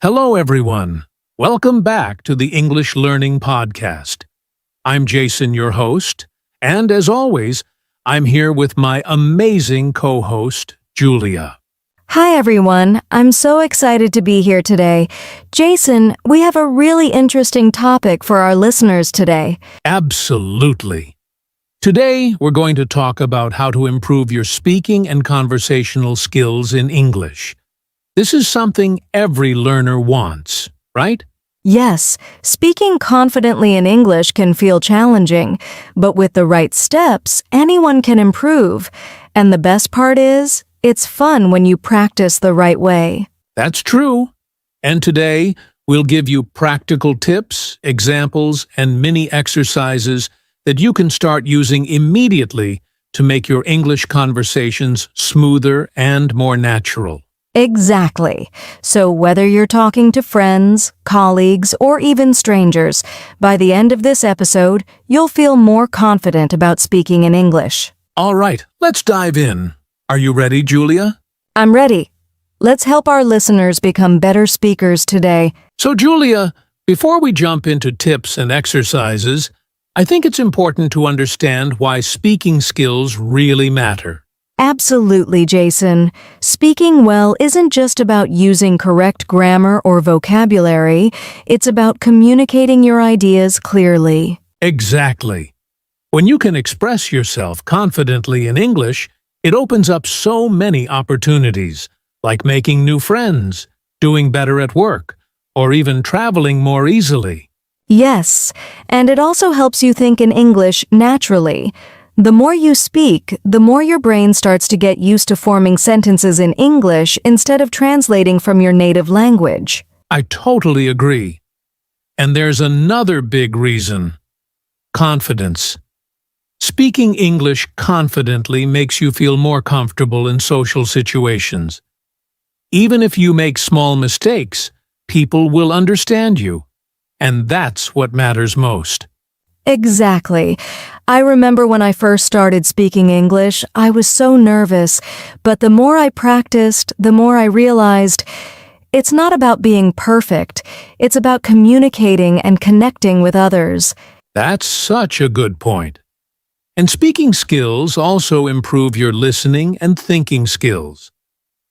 Hello, everyone. Welcome back to the English Learning Podcast. I'm Jason, your host, and as always, I'm here with my amazing co-host, Julia. Hi, everyone. I'm so excited to be here today. Jason, we have a really interesting topic for our listeners today. Absolutely. Today, we're going to talk about how to improve your speaking and conversational skills in English. This is something every learner wants, right? Yes, speaking confidently in English can feel challenging, but with the right steps, anyone can improve. And the best part is, it's fun when you practice the right way. That's true. And today, we'll give you practical tips, examples, and mini exercises that you can start using immediately to make your English conversations smoother and more natural. Exactly. So whether you're talking to friends, colleagues, or even strangers, by the end of this episode, you'll feel more confident about speaking in English. All right, let's dive in. Are you ready, Julia? I'm ready. Let's help our listeners become better speakers today. So, Julia, before we jump into tips and exercises, I think it's important to understand why speaking skills really matter. Absolutely, Jason. Speaking well isn't just about using correct grammar or vocabulary. It's about communicating your ideas clearly. Exactly. When you can express yourself confidently in English, it opens up so many opportunities, like making new friends, doing better at work, or even traveling more easily. Yes, and it also helps you think in English naturally. The more you speak, the more your brain starts to get used to forming sentences in English instead of translating from your native language. I totally agree. And there's another big reason: confidence. Speaking English confidently makes you feel more comfortable in social situations. Even if you make small mistakes, people will understand you. And that's what matters most. Exactly. I remember when I first started speaking English, I was so nervous, but the more I practiced, the more I realized it's not about being perfect. It's about communicating and connecting with others. That's such a good point. And speaking skills also improve your listening and thinking skills.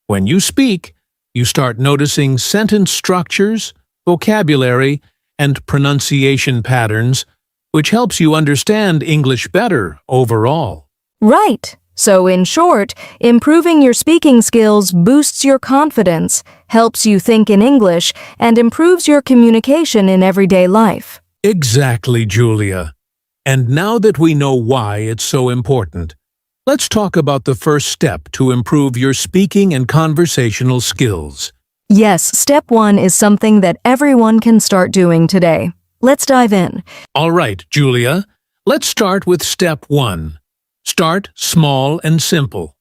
When you speak, you start noticing sentence structures, vocabulary, and pronunciation patterns, which helps you understand English better overall. Right. So in short, improving your speaking skills boosts your confidence, helps you think in English, and improves your communication in everyday life. Exactly, Julia. And now that we know why it's so important, let's talk about the first step to improve your speaking and conversational skills. Yes, step 1 is something that everyone can start doing today. Let's dive in. All right, Julia, let's start with step 1. Start small and simple.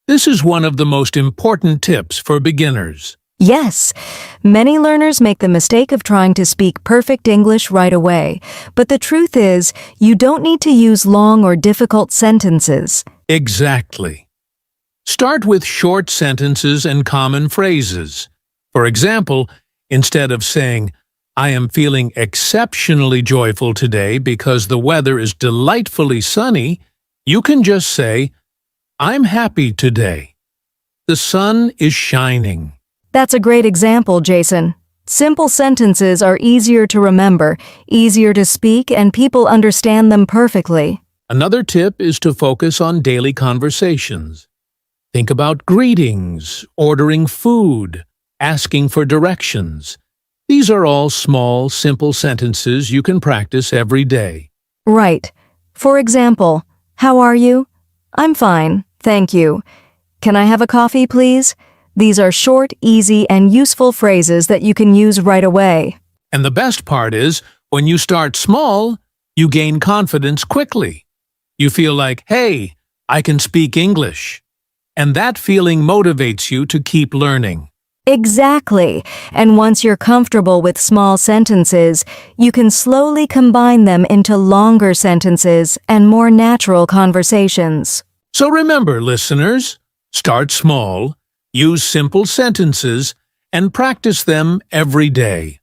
This is one of the most important tips for beginners. Yes, many learners make the mistake of trying to speak perfect English right away, but the truth is, you don't need to use long or difficult sentences. Exactly. Start with short sentences and common phrases. For example, instead of saying, "I am feeling exceptionally joyful today because the weather is delightfully sunny," you can just say, "I'm happy today. The sun is shining." That's a great example, Jason. Simple sentences are easier to remember, easier to speak, and people understand them perfectly. Another tip is to focus on daily conversations. Think about greetings, ordering food, asking for directions. These are all small, simple sentences you can practice every day. Right. For example, how are you? I'm fine, thank you. Can I have a coffee, please? These are short, easy, and useful phrases that you can use right away. And the best part is, when you start small, you gain confidence quickly. You feel like, hey, I can speak English. And that feeling motivates you to keep learning. Exactly. And once you're comfortable with small sentences, you can slowly combine them into longer sentences and more natural conversations. So remember, listeners, start small, use simple sentences, and practice them every day.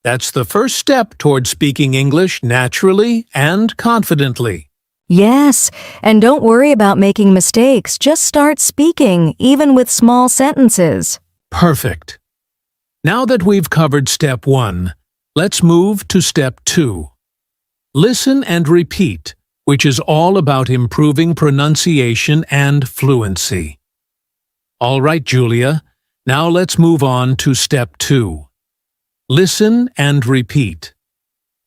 That's the first step toward speaking English naturally and confidently. Yes, and don't worry about making mistakes. Just start speaking, even with small sentences. Perfect. Now that we've covered step 1, let's move to step 2. Listen and repeat, which is all about improving pronunciation and fluency. All right, Julia, now let's move on to step 2. Listen and repeat.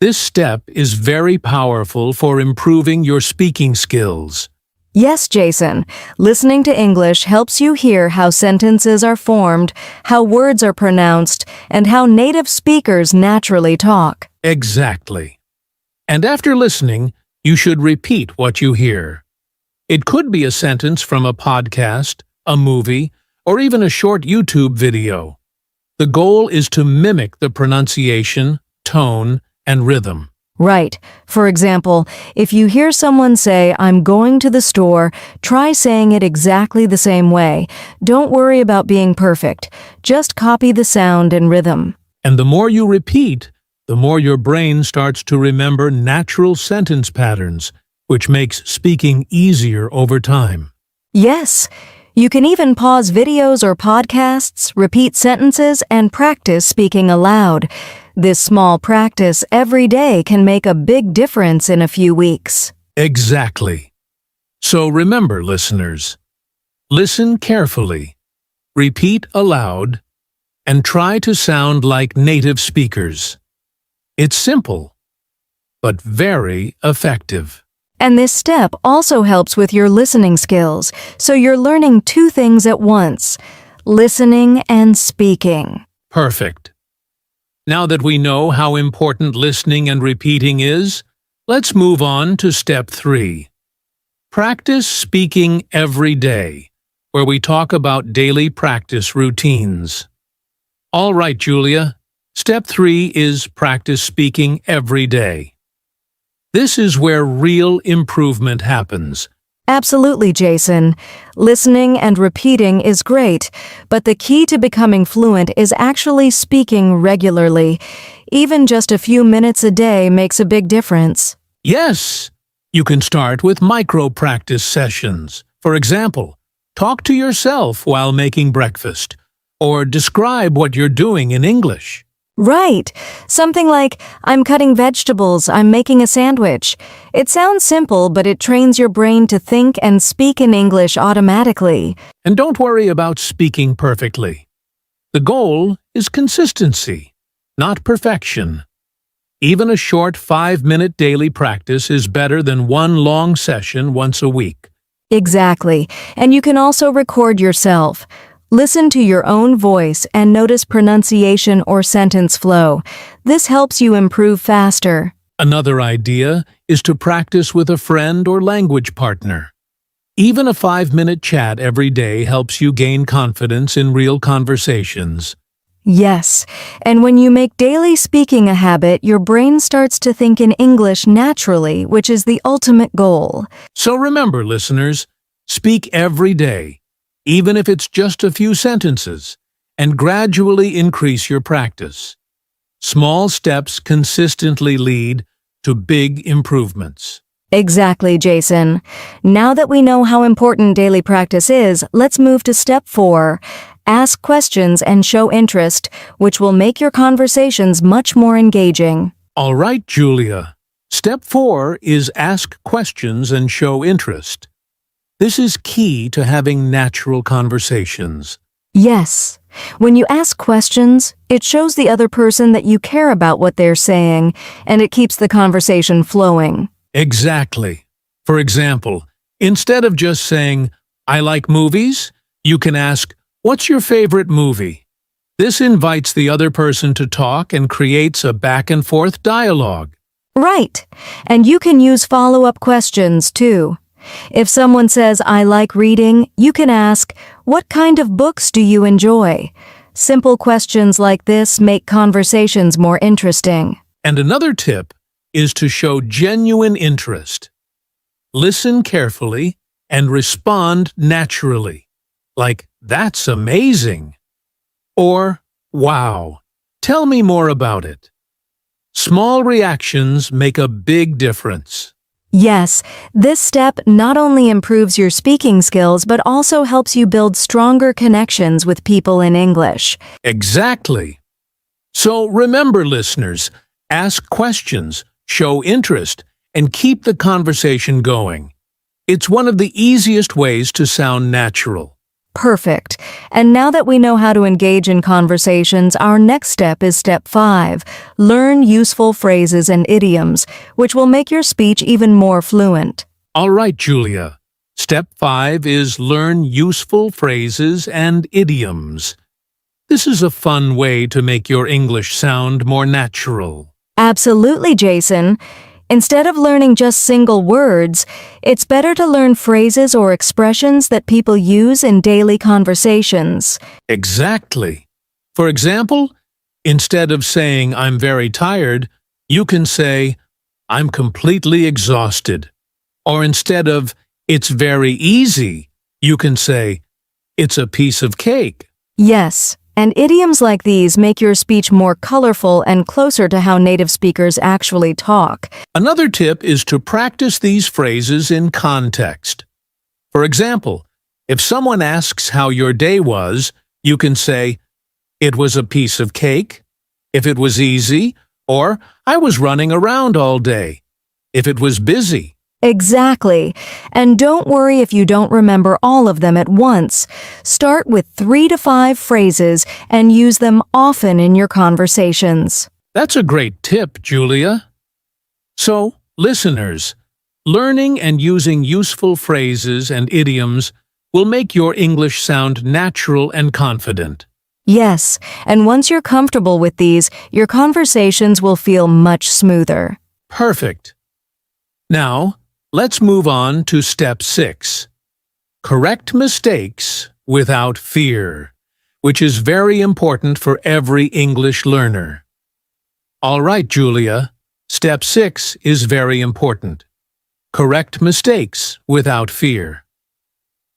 This step is very powerful for improving your speaking skills. Yes, Jason. Listening to English helps you hear how sentences are formed, how words are pronounced, and how native speakers naturally talk. Exactly. And after listening, you should repeat what you hear. It could be a sentence from a podcast, a movie, or even a short YouTube video. The goal is to mimic the pronunciation, tone, and rhythm. Right. For example, if you hear someone say, "I'm going to the store," try saying it exactly the same way. Don't worry about being perfect. Just copy the sound and rhythm. And the more you repeat, the more your brain starts to remember natural sentence patterns, which makes speaking easier over time. Yes. You can even pause videos or podcasts, repeat sentences, and practice speaking aloud. This small practice every day can make a big difference in a few weeks. Exactly. So remember, listeners, listen carefully, repeat aloud, and try to sound like native speakers. It's simple, but very effective. And this step also helps with your listening skills, so you're learning two things at once: listening and speaking. Perfect. Now that we know how important listening and repeating is, let's move on to step 3. Practice speaking every day, where we talk about daily practice routines. All right, Julia. Step 3 is practice speaking every day. This is where real improvement happens. Absolutely, Jason. Listening and repeating is great, but the key to becoming fluent is actually speaking regularly. Even just a few minutes a day makes a big difference. Yes, you can start with micro-practice sessions. For example, talk to yourself while making breakfast, or describe what you're doing in English. Right. Something like, "I'm cutting vegetables, I'm making a sandwich." It sounds simple, but it trains your brain to think and speak in English automatically. And don't worry about speaking perfectly. The goal is consistency, not perfection. Even a short 5-minute daily practice is better than one long session once a week. Exactly. And you can also record yourself. Listen to your own voice and notice pronunciation or sentence flow. This helps you improve faster. Another idea is to practice with a friend or language partner. Even a 5-minute chat every day helps you gain confidence in real conversations. Yes, and when you make daily speaking a habit, your brain starts to think in English naturally, which is the ultimate goal. So remember, listeners, speak every day, even if it's just a few sentences, and gradually increase your practice. Small steps consistently lead to big improvements. Exactly, Jason. Now that we know how important daily practice is, let's move to step 4. Ask questions and show interest, which will make your conversations much more engaging. All right, Julia. Step 4 is ask questions and show interest. This is key to having natural conversations. Yes. When you ask questions, it shows the other person that you care about what they're saying, and it keeps the conversation flowing. Exactly. For example, instead of just saying, "I like movies," you can ask, "What's your favorite movie?" This invites the other person to talk and creates a back-and-forth dialogue. Right. And you can use follow-up questions, too. If someone says, "I like reading," you can ask, "What kind of books do you enjoy?" Simple questions like this make conversations more interesting. And another tip is to show genuine interest. Listen carefully and respond naturally, like, "That's amazing," or Wow! Tell me more about it. Small reactions make a big difference. Yes, this step not only improves your speaking skills but also helps you build stronger connections with people in English. Exactly. So remember, listeners, ask questions, show interest, and keep the conversation going. It's one of the easiest ways to sound natural. Perfect. And now that we know how to engage in conversations, our next step is step 5. Learn useful phrases and idioms, which will make your speech even more fluent. All right, Julia. Step 5 is learn useful phrases and idioms. This is a fun way to make your English sound more natural. Absolutely, Jason. Instead of learning just single words, it's better to learn phrases or expressions that people use in daily conversations. Exactly. For example, instead of saying, I'm very tired, you can say, I'm completely exhausted. Or instead of, it's very easy, you can say, it's a piece of cake. Yes, and idioms like these make your speech more colorful and closer to how native speakers actually talk. Another tip is to practice these phrases in context. For example, if someone asks how your day was, you can say, it was a piece of cake, if it was easy, or I was running around all day, if it was busy. Exactly. And don't worry if you don't remember all of them at once. Start with 3 to 5 phrases and use them often in your conversations. That's a great tip, Julia. So, listeners, learning and using useful phrases and idioms will make your English sound natural and confident. Yes, and once you're comfortable with these, your conversations will feel much smoother. Perfect. Now, let's move on to step 6. Correct mistakes without fear, which is very important for every English learner. All right, Julia, step 6 is very important. Correct mistakes without fear.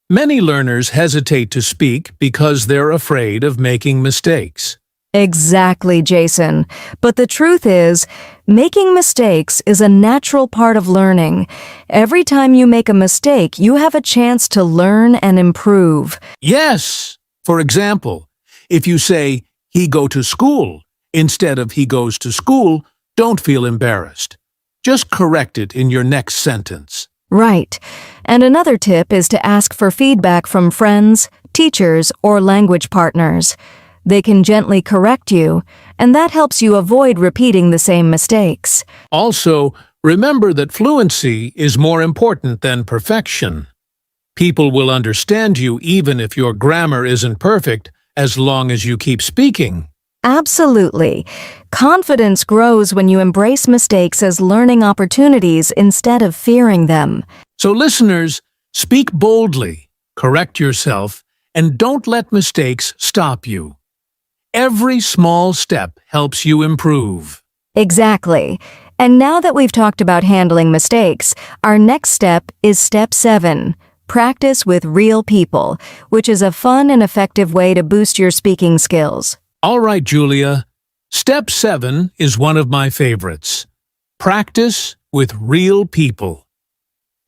Many learners hesitate to speak because they're afraid of making mistakes. Exactly, Jason. But the truth is, making mistakes is a natural part of learning. Every time you make a mistake, you have a chance to learn and improve. Yes! For example, if you say, he go to school, instead of he goes to school, don't feel embarrassed. Just correct it in your next sentence. Right. And another tip is to ask for feedback from friends, teachers, or language partners. They can gently correct you, and that helps you avoid repeating the same mistakes. Also, remember that fluency is more important than perfection. People will understand you even if your grammar isn't perfect, as long as you keep speaking. Absolutely. Confidence grows when you embrace mistakes as learning opportunities instead of fearing them. So listeners, speak boldly, correct yourself, and don't let mistakes stop you. Every small step helps you improve. Exactly. And now that we've talked about handling mistakes, our next step is step 7. Practice with real people, which is a fun and effective way to boost your speaking skills. All right, Julia. Step 7 is one of my favorites. Practice with real people.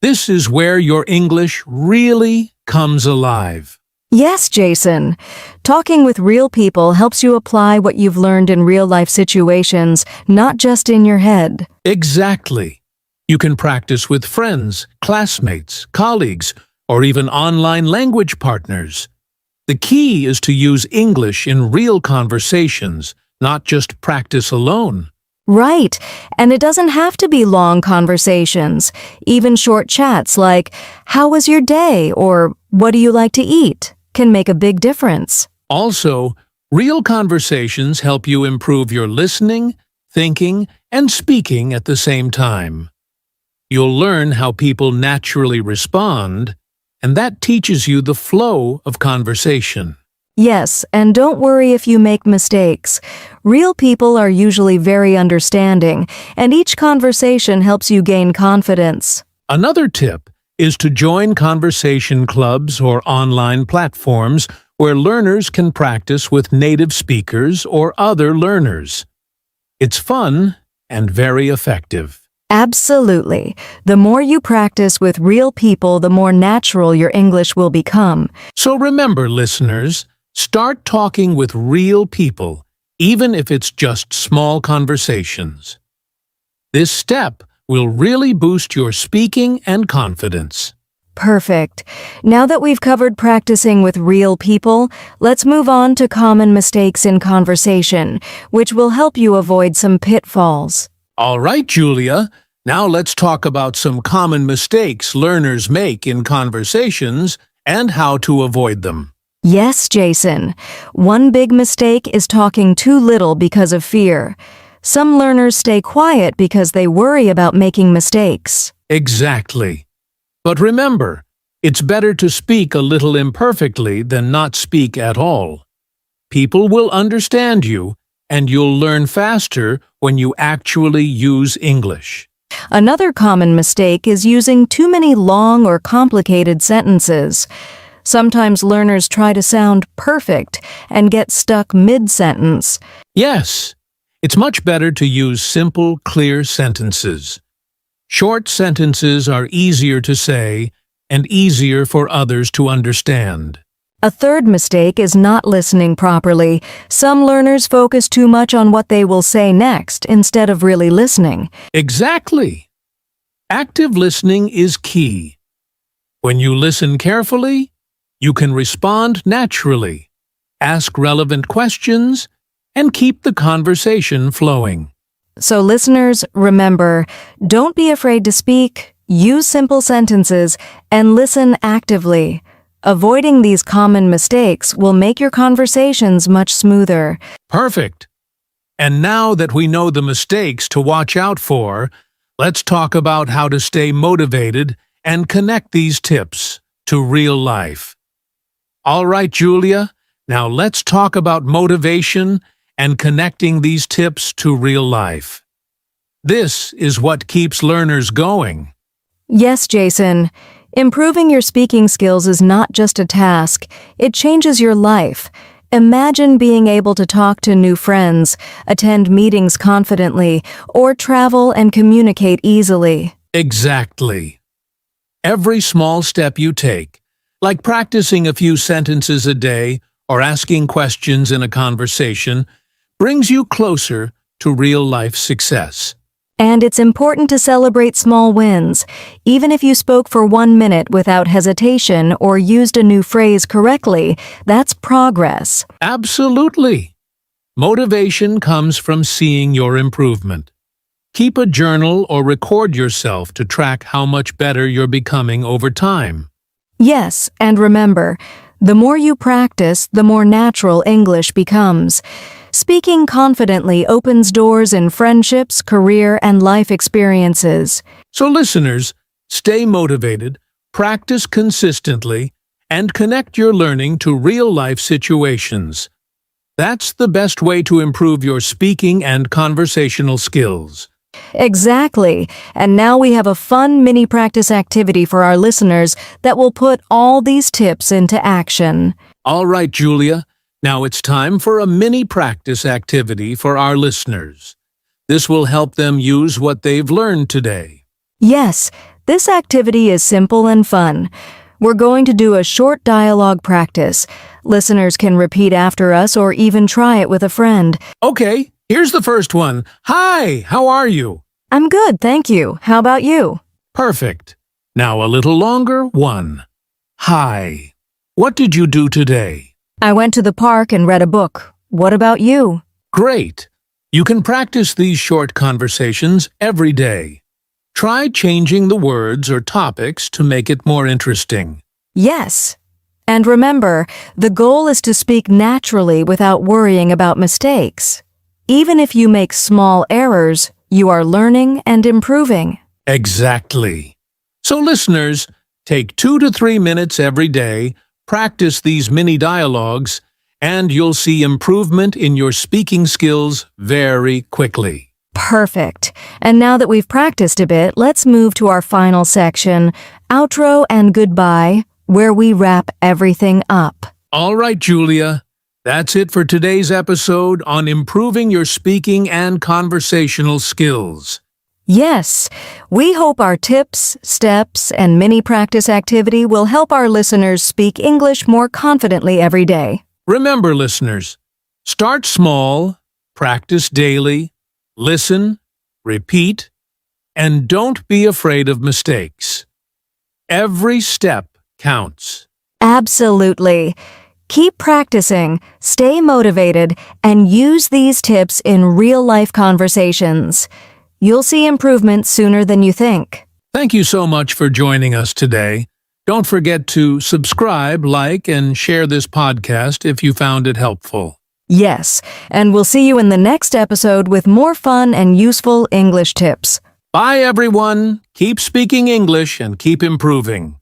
This is where your English really comes alive. Yes, Jason. Talking with real people helps you apply what you've learned in real-life situations, not just in your head. Exactly. You can practice with friends, classmates, colleagues, or even online language partners. The key is to use English in real conversations, not just practice alone. Right, and it doesn't have to be long conversations. Even short chats like, "How was your day?" or "What do you like to eat?" can make a big difference. Also, real conversations help you improve your listening, thinking, and speaking at the same time. You'll learn how people naturally respond, and that teaches you the flow of conversation. Yes, and don't worry if you make mistakes. Real people are usually very understanding, and each conversation helps you gain confidence. Another tip is to join conversation clubs or online platforms where learners can practice with native speakers or other learners. It's fun and very effective. Absolutely. The more you practice with real people, the more natural your English will become. So remember, listeners, start talking with real people, even if it's just small conversations. This step will really boost your speaking and confidence. Perfect. Now that we've covered practicing with real people, let's move on to common mistakes in conversation, which will help you avoid some pitfalls. All right, Julia. Now let's talk about some common mistakes learners make in conversations and how to avoid them. Yes, Jason. One big mistake is talking too little because of fear. Some learners stay quiet because they worry about making mistakes. Exactly. But remember, it's better to speak a little imperfectly than not speak at all. People will understand you, and you'll learn faster when you actually use English. Another common mistake is using too many long or complicated sentences. Sometimes learners try to sound perfect and get stuck mid-sentence. Yes, it's much better to use simple, clear sentences. Short sentences are easier to say and easier for others to understand. A third mistake is not listening properly. Some learners focus too much on what they will say next instead of really listening. Exactly. Active listening is key. When you listen carefully, you can respond naturally, ask relevant questions, and keep the conversation flowing. So listeners, remember, don't be afraid to speak, use simple sentences, and listen actively. Avoiding these common mistakes will make your conversations much smoother. Perfect. And now that we know the mistakes to watch out for, let's talk about how to stay motivated and connect these tips to real life. All right, Julia, now let's talk about motivation and connecting these tips to real life. This is what keeps learners going. Yes, Jason. Improving your speaking skills is not just a task, it changes your life. Imagine being able to talk to new friends, attend meetings confidently, or travel and communicate easily. Exactly. Every small step you take, like practicing a few sentences a day or asking questions in a conversation, brings you closer to real-life success. And it's important to celebrate small wins. Even if you spoke for 1 minute without hesitation or used a new phrase correctly, that's progress. Absolutely. Motivation comes from seeing your improvement. Keep a journal or record yourself to track how much better you're becoming over time. Yes, and remember, the more you practice, the more natural English becomes. Speaking confidently opens doors in friendships, career, and life experiences. So listeners, stay motivated, practice consistently, and connect your learning to real-life situations. That's the best way to improve your speaking and conversational skills. Exactly. And now we have a fun mini practice activity for our listeners that will put all these tips into action. All right, Julia. Now it's time for a mini practice activity for our listeners. This will help them use what they've learned today. Yes, this activity is simple and fun. We're going to do a short dialogue practice. Listeners can repeat after us or even try it with a friend. Okay, here's the first one. Hi, how are you? I'm good, thank you. How about you? Perfect. Now a little longer. 1. Hi. What did you do today? I went to the park and read a book. What about you? Great. You can practice these short conversations every day. Try changing the words or topics to make it more interesting. Yes. And remember, the goal is to speak naturally without worrying about mistakes. Even if you make small errors, you are learning and improving. Exactly. So listeners, take 2 to 3 minutes every day, practice these mini dialogues, and you'll see improvement in your speaking skills very quickly. Perfect. And now that we've practiced a bit, let's move to our final section, outro and goodbye, where we wrap everything up. All right, Julia. That's it for today's episode on improving your speaking and conversational skills. Yes, we hope our tips, steps, and mini practice activity will help our listeners speak English more confidently every day. Remember, listeners, start small, practice daily, listen, repeat, and don't be afraid of mistakes. Every step counts. Absolutely. Keep practicing, stay motivated, and use these tips in real-life conversations. You'll see improvement sooner than you think. Thank you so much for joining us today. Don't forget to subscribe, like, and share this podcast if you found it helpful. Yes, and we'll see you in the next episode with more fun and useful English tips. Bye, everyone. Keep speaking English and keep improving.